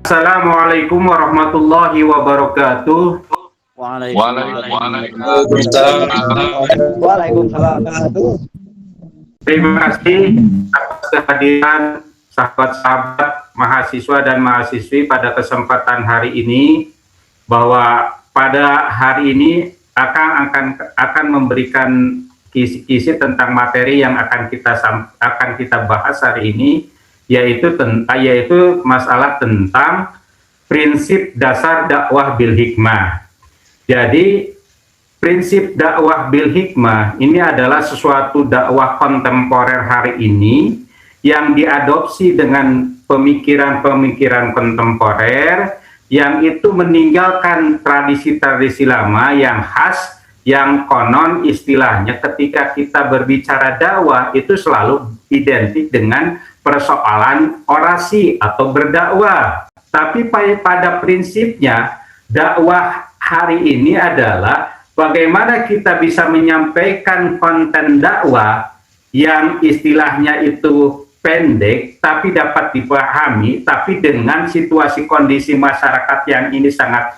Assalamualaikum warahmatullahi wabarakatuh. Waalaikumsalam. Waalaikumsalam. Terima kasih atas kehadiran sahabat-sahabat mahasiswa dan mahasiswi pada kesempatan hari ini, bahwa pada hari ini akan memberikan kisi-kisi tentang materi yang akan kita bahas hari ini, yaitu masalah tentang prinsip dasar dakwah bil hikmah. Jadi prinsip dakwah bil hikmah ini adalah sesuatu dakwah kontemporer hari ini yang diadopsi dengan pemikiran-pemikiran kontemporer yang itu meninggalkan tradisi-tradisi lama yang khas, yang konon istilahnya ketika kita berbicara dakwah itu selalu identik dengan persoalan orasi atau berdakwah. Tapi pada prinsipnya dakwah hari ini adalah bagaimana kita bisa menyampaikan konten dakwah yang istilahnya itu pendek tapi dapat dipahami, tapi dengan situasi kondisi masyarakat yang ini sangat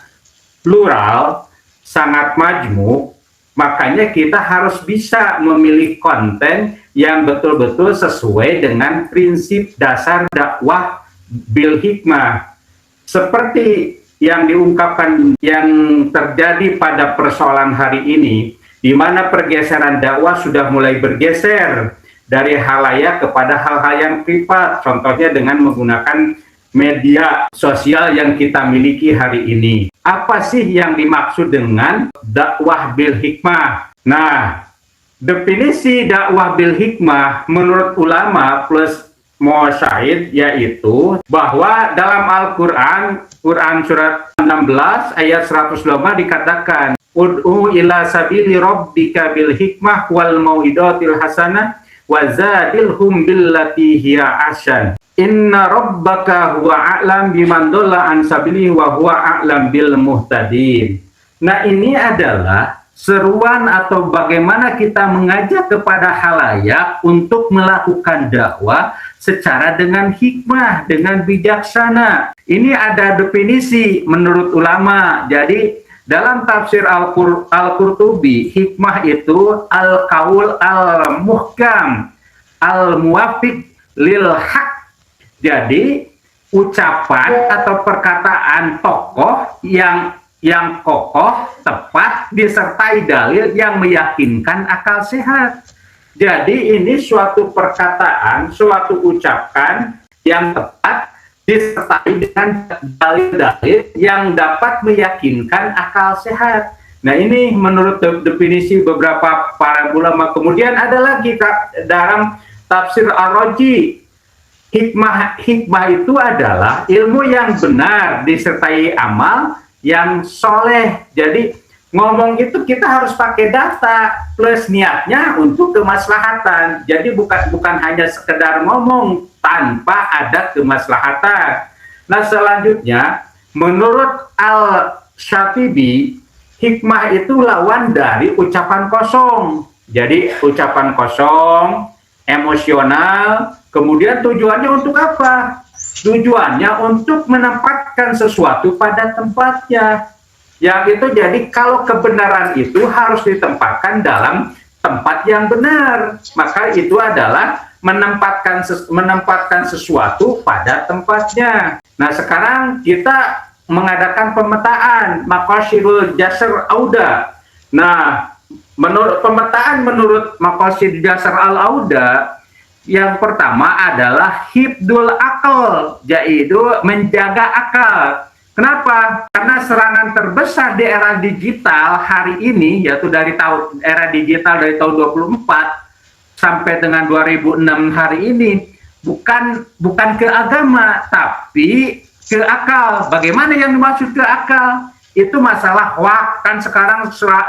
plural, sangat majmuk. Makanya kita harus bisa memilih konten yang betul-betul sesuai dengan prinsip dasar dakwah bil hikmah. Seperti yang diungkapkan yang terjadi pada persoalan hari ini, di mana pergeseran dakwah sudah mulai bergeser dari halayak kepada hal-hal yang privat, contohnya dengan menggunakan media sosial yang kita miliki hari ini. Apa sih yang dimaksud dengan dakwah bil hikmah? Nah, definisi dakwah bil hikmah menurut ulama plus mu'asyid yaitu bahwa dalam Al-Quran, Quran surat 16 ayat 125 dikatakan, Ud'u ila sabili rabbika bil hikmah wal mau'idatil hasanah wazadilhum billati hiya ahsan. Inna rabbaka huwa a'lam biman dhalla an sabilihi wa huwa a'lam bil muhtadin. Nah, ini adalah seruan atau bagaimana kita mengajak kepada halayak untuk melakukan dakwah secara dengan hikmah, dengan bijaksana. Ini ada definisi menurut ulama. Jadi dalam tafsir Al-Qurtubi, hikmah itu al-qaul al-muhkam al-muwafiq lil haq. Jadi ucapan atau perkataan tokoh yang kokoh, tepat, disertai dalil yang meyakinkan akal sehat. Jadi ini suatu perkataan, suatu ucapan yang tepat, disertai dengan dalil-dalil yang dapat meyakinkan akal sehat. Nah, ini menurut definisi beberapa para ulama. Kemudian ada lagi dalam tafsir Ar-Raji, hikmah itu adalah ilmu yang benar disertai amal yang soleh. Jadi ngomong itu kita harus pakai data plus niatnya untuk kemaslahatan. Jadi bukan hanya sekedar ngomong tanpa ada kemaslahatan. Nah, selanjutnya menurut Al-Syatibi, hikmah itu lawan dari ucapan kosong. Jadi ucapan kosong, emosional, kemudian tujuannya untuk apa? Tujuannya untuk menempatkan sesuatu pada tempatnya. Yang itu jadi kalau kebenaran itu harus ditempatkan dalam tempat yang benar, maka itu adalah menempatkan sesuatu pada tempatnya. Nah, sekarang kita mengadakan pemetaan maqasidul jasr auda. Nah, menurut pemetaan menurut maqasid jasr al-auda, yang pertama adalah hibdul akal, yaitu menjaga akal. Kenapa? Karena serangan terbesar di era digital hari ini, yaitu dari era digital dari tahun 24 sampai dengan 2006 hari ini, bukan ke agama, tapi ke akal. Bagaimana yang dimaksud ke akal? Itu masalah hoax, kan sekarang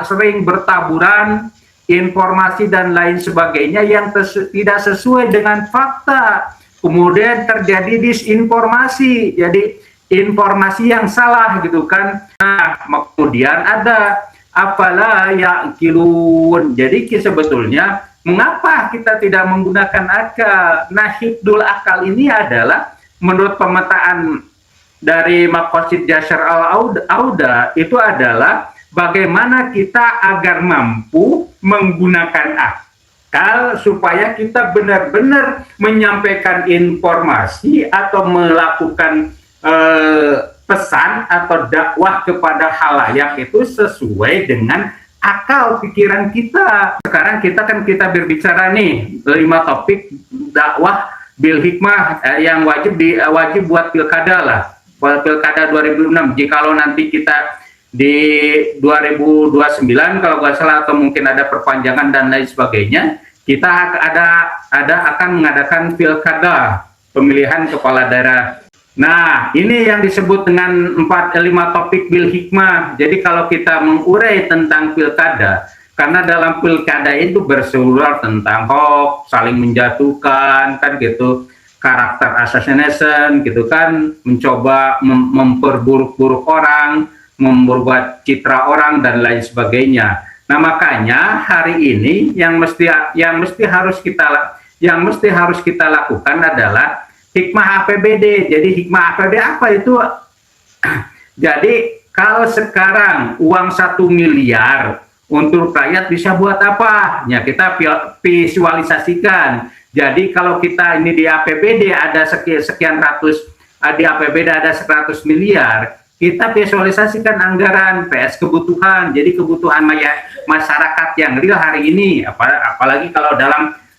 sering bertaburan informasi dan lain sebagainya yang tidak sesuai dengan fakta. Kemudian terjadi disinformasi, jadi informasi yang salah gitu kan. Nah, kemudian ada afala ya'qilun. Jadi sebetulnya mengapa kita tidak menggunakan akal? Nah, hibdul akal ini adalah menurut pemetaan dari Maqasid Jashar al-Auda itu adalah bagaimana kita agar mampu menggunakan akal supaya kita benar-benar menyampaikan informasi atau melakukan pesan atau dakwah kepada khalayak itu sesuai dengan akal pikiran kita. Sekarang kita berbicara nih 5 topik dakwah bil hikmah yang wajib buat pilkada lah. Pilkada 2006. Jikalau nanti kita di 2029 kalau nggak salah atau mungkin ada perpanjangan dan lain sebagainya, kita akan mengadakan pilkada pemilihan kepala daerah. Nah, ini yang disebut dengan 4-5 topik bil hikmah. Jadi kalau kita mengurai tentang pilkada, karena dalam pilkada itu bersumber tentang hoax, saling menjatuhkan, kan gitu, karakter assassination, gitu kan, mencoba memperburuk-buruk orang, membuat citra orang dan lain sebagainya. Nah, makanya hari ini yang mesti harus kita lakukan adalah hikmah APBD. Jadi hikmah APBD apa itu? Jadi kalau sekarang uang 1 miliar untuk rakyat bisa buat apa? Ya kita visualisasikan. Jadi kalau kita ini di APBD ada sekian ratus, di APBD ada 100 miliar, kita visualisasikan anggaran PS kebutuhan. Jadi kebutuhan masyarakat yang real hari ini, apalagi kalau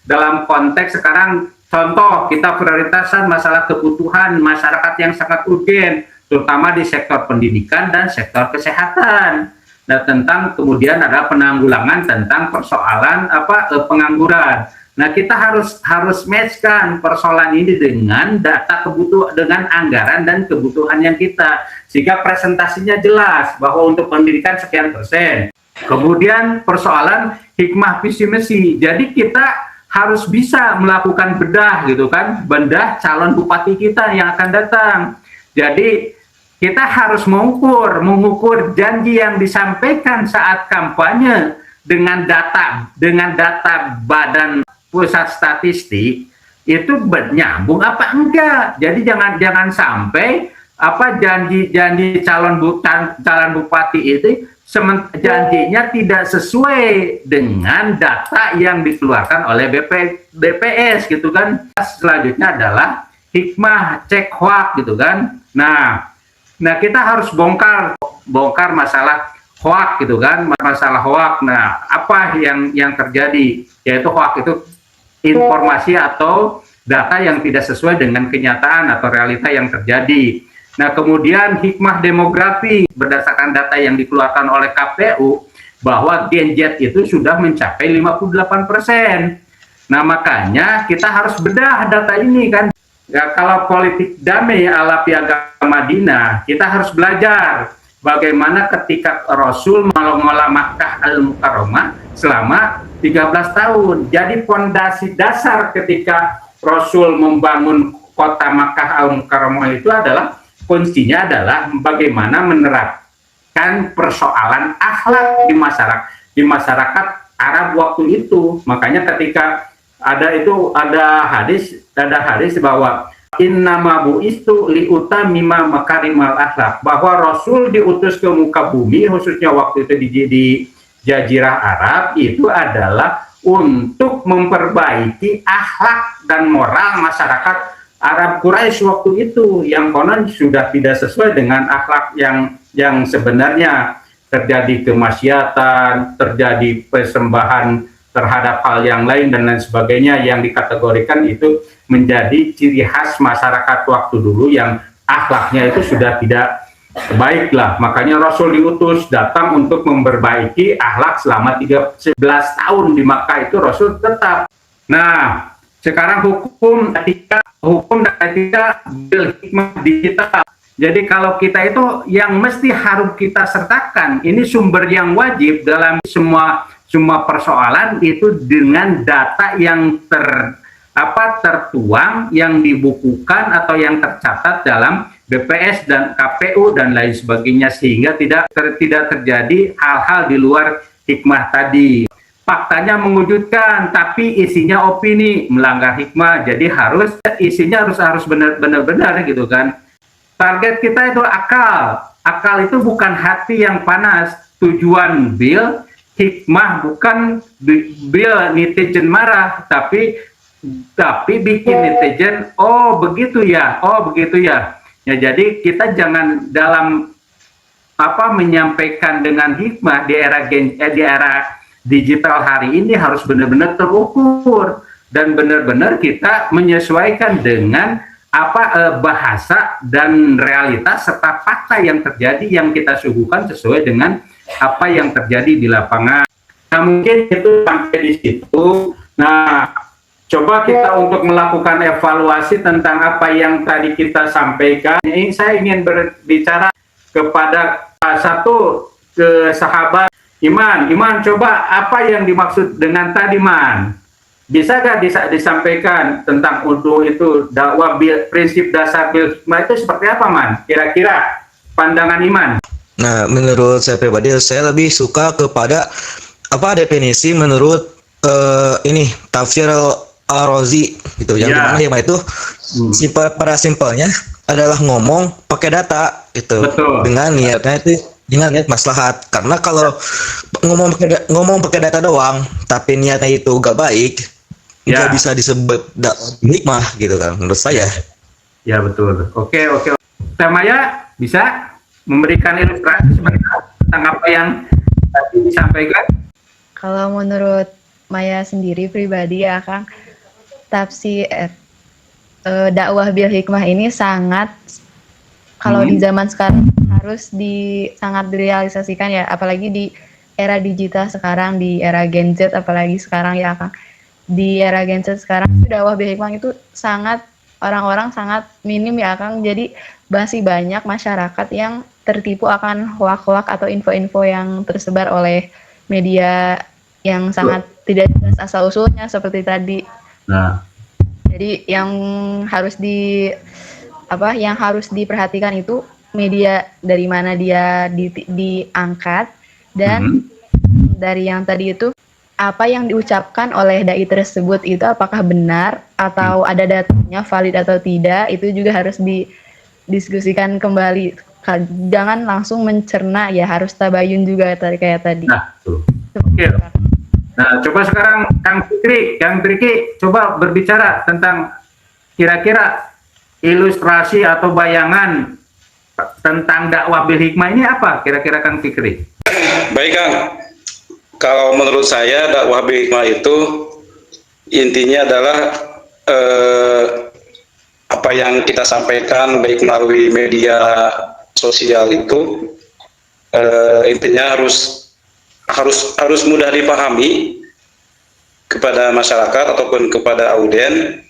dalam konteks sekarang, contoh kita prioritasan masalah kebutuhan masyarakat yang sangat urgen, terutama di sektor pendidikan dan sektor kesehatan. Nah, tentang kemudian ada penanggulangan tentang persoalan pengangguran. Nah, kita harus matchkan persoalan ini dengan data dengan anggaran dan kebutuhan yang kita, sehingga presentasinya jelas bahwa untuk pendidikan sekian persen. Kemudian persoalan hikmah visi misi. Jadi kita harus bisa melakukan bedah gitu kan, bedah calon bupati kita yang akan datang. Jadi kita harus mengukur janji yang disampaikan saat kampanye dengan data Badan Pusat Statistik itu nyambung apa enggak. Jadi jangan sampai janji calon bupati itu janjinya tidak sesuai dengan data yang dikeluarkan oleh BPS gitu kan. Selanjutnya adalah hikmah cek hoax gitu kan. Nah kita harus bongkar masalah hoax gitu kan, masalah hoax. Nah, apa yang terjadi? Yaitu hoax itu informasi atau data yang tidak sesuai dengan kenyataan atau realita yang terjadi. Nah, kemudian hikmah demografi berdasarkan data yang dikeluarkan oleh KPU bahwa Gen Z itu sudah mencapai 58%. Nah, makanya kita harus bedah data ini kan. Ya, kalau politik damai ala Piagam Madinah, kita harus belajar bagaimana ketika Rasul mengelola Makkah Al-Mukarramah selama 13 tahun. Jadi fondasi dasar ketika Rasul membangun kota Makkah Al-Mukarramah itu adalah kuncinya adalah bagaimana menerapkan persoalan akhlak di masyarakat Arab waktu itu. Makanya ketika ada hadis bahwa innama bu'istu liutamima makarimal akhlak, bahwa Rasul diutus ke muka bumi khususnya waktu itu di Jazirah Arab itu adalah untuk memperbaiki akhlak dan moral masyarakat Arab Quraisy waktu itu yang konon sudah tidak sesuai dengan akhlak yang sebenarnya. Terjadi kemaksiatan, terjadi persembahan terhadap hal yang lain dan lain sebagainya yang dikategorikan itu menjadi ciri khas masyarakat waktu dulu yang akhlaknya itu sudah tidak baik lah. Makanya Rasul diutus datang untuk memperbaiki akhlak selama 11 tahun di Makkah itu Rasul tetap. Nah, sekarang hukum dan etika bil hikmah digital. Jadi kalau kita itu yang mesti harus kita sertakan, ini sumber yang wajib dalam semua persoalan itu dengan data yang tertuang, yang dibukukan atau yang tercatat dalam BPS dan KPU dan lain sebagainya, sehingga tidak terjadi hal-hal di luar hikmah tadi. Faktanya mengejutkan, tapi isinya opini melanggar hikmah. Jadi isinya harus benar-benar gitu kan. target kita itu akal. Akal itu bukan hati yang panas. Tujuan bil hikmah bukan bil netizen marah, tapi bikin netizen oh begitu ya. Ya jadi kita jangan dalam menyampaikan dengan hikmah di era digital hari ini harus benar-benar terukur dan benar-benar kita menyesuaikan dengan bahasa dan realitas serta fakta yang terjadi yang kita suguhkan sesuai dengan apa yang terjadi di lapangan. Nah mungkin itu sampai di situ. Nah coba kita untuk melakukan evaluasi tentang apa yang tadi kita sampaikan. Ini saya ingin berbicara kepada satu sahabat Iman. Iman, coba apa yang dimaksud dengan tadi, Man? Bisa disampaikan tentang itu dakwah prinsip dasar bil hikmah itu seperti apa, Man? Kira-kira pandangan Iman? Nah, menurut saya pribadi, saya lebih suka kepada definisi menurut Tafsir Al-Razi gitu. Yang dimana hikmah itu simpelnya adalah ngomong pakai data gitu. Betul. Dengan niat maslahat. Karena kalau ngomong pakai data doang, tapi niatnya itu gak baik, nggak bisa disebut hikmah gitu kan, menurut saya. Ya betul. Oke. Teh Maya bisa memberikan ilustrasi sebentar tentang apa yang tadi disampaikan? Kalau menurut Maya sendiri pribadi ya Kang, tafsir dakwah bil hikmah ini sangat kalau di zaman sekarang harus sangat direalisasikan ya, apalagi di era digital sekarang, di era Gen Z apalagi sekarang ya Kang. Di era Gen Z sekarang dakwah bil hikmah itu orang-orang sangat minim ya Kang. Jadi masih banyak masyarakat yang tertipu akan hoak-hoak atau info-info yang tersebar oleh media yang sangat tidak jelas asal-usulnya seperti tadi. Nah, jadi yang harus diperhatikan itu media dari mana dia diangkat dan dari yang tadi itu apa yang diucapkan oleh dai tersebut itu apakah benar atau ada datanya valid atau tidak, itu juga harus didiskusikan kembali. Jangan langsung mencerna ya, harus tabayun juga kayak tadi. Nah, oke. Nah, coba sekarang Kang Triki coba berbicara tentang kira-kira ilustrasi atau bayangan tentang dakwah bil hikmah ini apa kira-kira Kang Fikri? Baik Kang, kalau menurut saya dakwah bil hikmah itu intinya adalah apa yang kita sampaikan baik melalui media sosial itu intinya harus mudah dipahami kepada masyarakat ataupun kepada audien.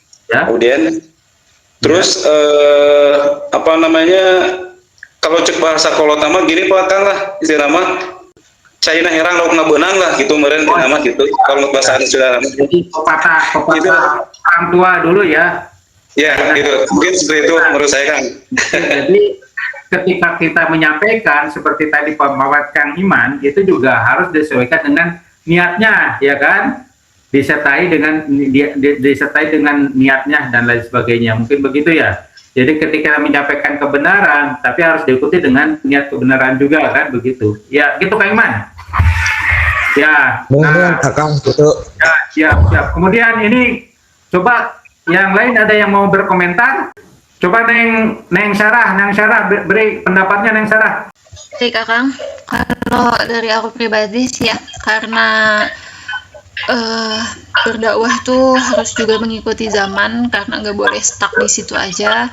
Terus kalau cek bahasa kolotama gini Pak Kang lah istilahnya China herang lauk ngabenang lah gitu meren nama gitu kalau bahasa sudah. Jadi pepatah orang tua dulu ya. Ya gitu, mungkin seperti itu menurut saya Kang. Jadi ketika kita menyampaikan seperti tadi pemawat Kang Iman, itu juga harus disesuaikan dengan niatnya, ya kan? Disertai dengan niatnya dan lain sebagainya. Mungkin begitu ya. Jadi ketika menyampaikan kebenaran, tapi harus diikuti dengan niat kebenaran juga, kan begitu. Ya, gitu Kang Iman. Ya. Nah, ya, siap. Kemudian ini coba yang lain ada yang mau berkomentar? Coba Neng Sarah beri pendapatnya Neng Sarah. Baik Kang, kalau dari aku pribadi sih ya, karena berdakwah tuh harus juga mengikuti zaman, karena nggak boleh stuck di situ aja.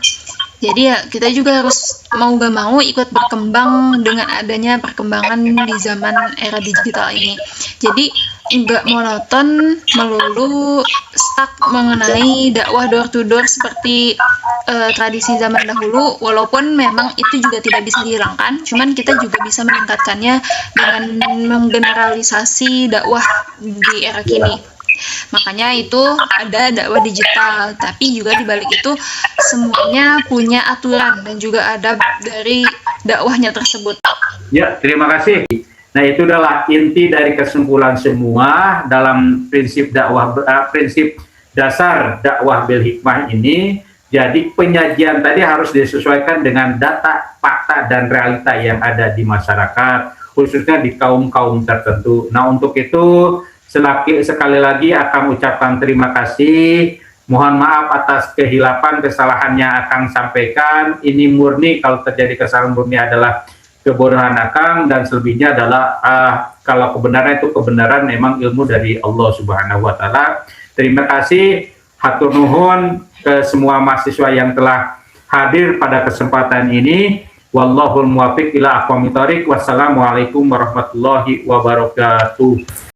Jadi ya kita juga harus mau gak mau ikut berkembang dengan adanya perkembangan di zaman era digital ini. Jadi nggak monoton melulu stuck mengenai dakwah door to door seperti tradisi zaman dahulu, walaupun memang itu juga tidak bisa dihilangkan, cuman kita juga bisa meningkatkannya dengan menggeneralisasi dakwah di era kini. Makanya itu ada dakwah digital, tapi juga di balik itu semuanya punya aturan dan juga adab dari dakwahnya tersebut. Ya, terima kasih. Nah, itu adalah inti dari kesimpulan semua dalam prinsip dakwah, prinsip dasar dakwah bil hikmah ini. Jadi penyajian tadi harus disesuaikan dengan data, fakta, dan realita yang ada di masyarakat, khususnya di kaum-kaum tertentu. Nah, untuk itu sekali lagi akan ucapkan terima kasih. Mohon maaf atas kehilapan, kesalahan yang akan sampaikan. Ini murni, kalau terjadi kesalahan murni adalah kebodohan Akang, dan selebihnya adalah kalau kebenaran itu kebenaran memang ilmu dari Allah Subhanahu wa Ta'ala. Terima kasih, hatur nuhun ke semua mahasiswa yang telah hadir pada kesempatan ini. Wallahul muwaffiq ila aqwamit thoriq. Wassalamualaikum warahmatullahi wabarakatuh.